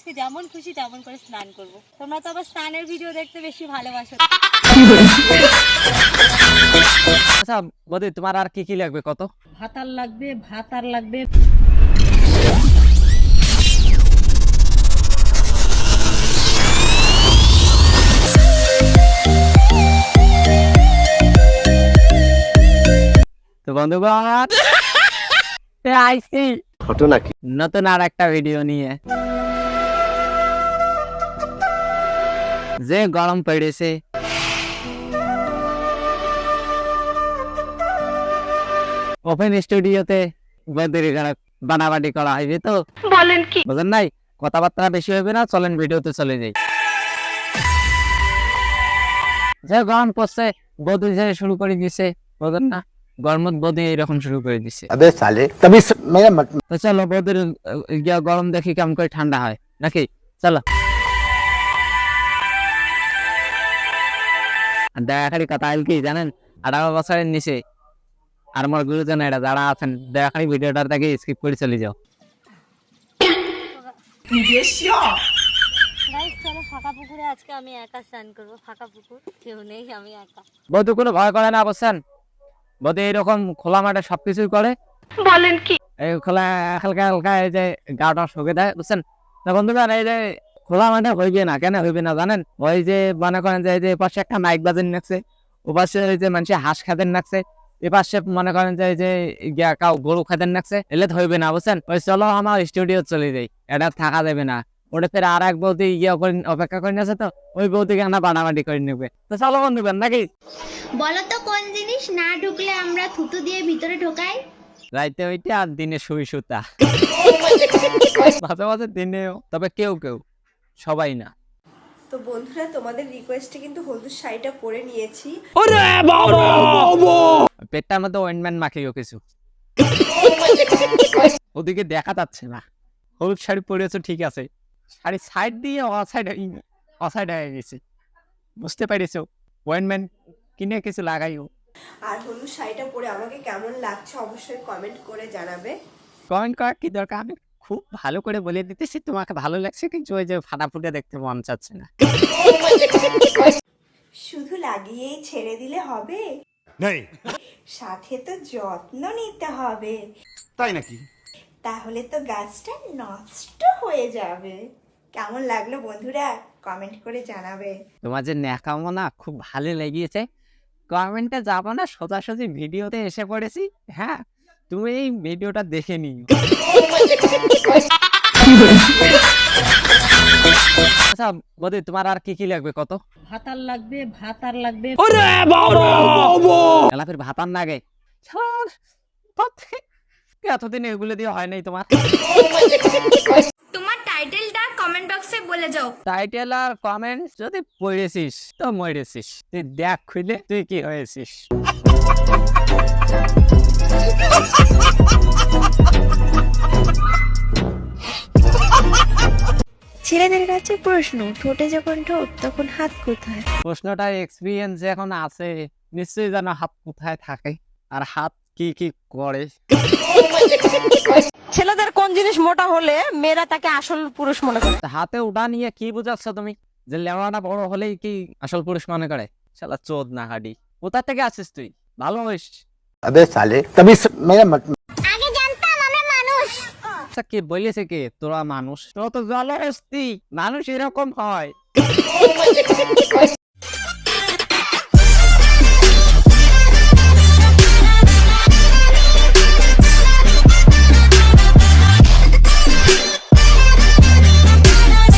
আজকে যেমন খুশি তেমন করে স্নান করব। তোমরা তো আবার স্নানের ভিডিও দেখতে বেশি ভালোবাসো। আচ্ছা বৌদি, তোমার আর কি কি লাগবে কত? ভাত আর লাগবে, ভাত আর লাগবে। তো বন্ধুগণ আইসি ঘটনা কি? নতুন আর একটা ভিডিও নিয়ে। যে গরম পড়েছে, ওপেন স্টুডিওতে বানাবাটি করা হইবে তো। বলেন কি? বুঝেন নাই, কথাবার্তা বেশি হইবে না, চলেন ভিডিওতে চলে যাই। যে গরম পড়ছে, বধু যে শুরু করে দিছে, বুঝেন না, গরমত বধু এইরকম শুরু করে দিছে। अबे साले तभी मेरा তো চলো বধুর গরম দেখি কেমন করে ঠান্ডা হয় নাকি, চলো। দেখারি কথা আইল কি জানেন, 18 বছরের নিচে আর আমার গুরুজন এটা যারা আছেন, দেখারি ভিডিওটার থেকে স্কিপ করে চলে যাও। গাইস চলো ফাঁকা পুকুরে আজকে আমি একা স্নান করব। ফাঁকা পুকুর, কেউ নেই, আমি একা। বধু কোনো ভয় করে না বুঝছেন, বধু এইরকম খোলা মাঠে সবকিছুই করে। বলেন কি? এই খোলা হালকা হালকা এই যে গাটা শুকে দেয় বুঝছেন। তো বন্ধুগণ, এই যে খোলা মাঠে হইবে না, কেন হইবে না জানেন? ওই যে মনে করেন যে এই যে পাশে একটা মাইক বাজেন নাকছে, ও পাশে ওই যে মানুষে হাঁস খাদেন নাকছে, এ পাশে মনে করেন যে এই যে কাউ গরু খাদেন নাকছে, এলে তো হইবে না বুঝছেন। ওই চলো আমার স্টুডিও চলে যাই, এটা থাকা যাবে না। ওটা ফের আর এক বৌদি করে অপেক্ষা করে আছে, তো ওই বৌদিকে আমরা বানাবাটি করে নেবে। তো চলো বন্ধুগণ নাকি। বলো তো কোন জিনিস না ঢুকলে আমরা থুতু দিয়ে ভিতরে ঢোকাই? রাইতে ওইটা আর দিনে শুই সুতা। মাঝে মাঝে দিনেও, তবে কেউ কেউ, সবাই না। তো বন্ধুরা, তোমাদের রিকোয়েস্টে কিন্তু হলুদ শাড়িটা পরে নিয়েছি। পেটটার মধ্যে ওয়েন্টম্যান মাখিও কিছু, ওদিকে দেখা যাচ্ছে না। হলুদ শাড়ি পরেছো ঠিক আছে, শাড়ি সাইড দিয়ে অসাইড হয়ে গেছে, বুঝতে পারিছো? ওয়েন্টম্যান কিনে কিছু লাগাইও। আর হলুদ শাড়িটা পরে আমাকে কেমন লাগছে অবশ্যই কমেন্ট করে জানাবে। কমেন্ট করার কি দরকার, আমি খুব ভালো করে বলে দিতেছি তোমাকে ভালো লাগছে, কিন্তু ওই যে ফাটাফুটে দেখতে মন চাচ্ছে না। শুধু লাগিয়েই ছেড়ে দিলে হবে? সাথে তো যত্ন নিতে হবে, তাই নাকি? তাহলে তো গাছটা নষ্ট হয়ে যাবে। কেমন লাগলো বন্ধুরা, কমেন্ট করে জানাবে। তোমার যে ন্যাকামো না খুব ভালো লেগেছে। কমেন্টে যাবো না, সোজাসুজি ভিডিওতে এসে পড়েছি। হ্যাঁ, তুমি এই ভিডিওটা দেখে নিও। আচ্ছা বৌদি, তোমার আর কি কি লাগবে কত? ভাত আর লাগবে, ভাত আর লাগবে। ফের ভাতার নাগে এতদিন এগুলো দিয়ে হয় নাই তোমার। তোমার টাইটেলটা কমেন্ট বক্সে বলে যাও। টাইটেল আর কমেন্ট যদি পড়েছিস তো মরেছিস, তুই দেখ খুলে তুই কি হয়েছিস। ছেলেদের কাছে প্রশ্ন, ঠোঁটে যখন ঠোঁট তখন হাত কোথায়? প্রশ্নটা এক্সপিরিয়েন্স এখন আছে, নিশ্চয়ই জানো হাত কোথায় থাকে আর হাত কি কি করে। ছেলেদের কোন জিনিস মোটা হলে মেয়েরা তাকে আসল পুরুষ মনে করে? হাতে উঠা নিয়ে কি বুঝাচ্ছ তুমি, যে লেওয়াটা বড় হলেই কি আসল পুরুষ মনে করে? শালা চোদ না হাডি, কোথা থেকে আসিস তুই? ভালো হইস। अबे साले तभी मेरा আগে জানতাম আমরা মানুষ। আচ্ছা কে বলেছে কে তোরা মানুষ? তোরা তো জলহস্তি, মানুষ এরকম হয়।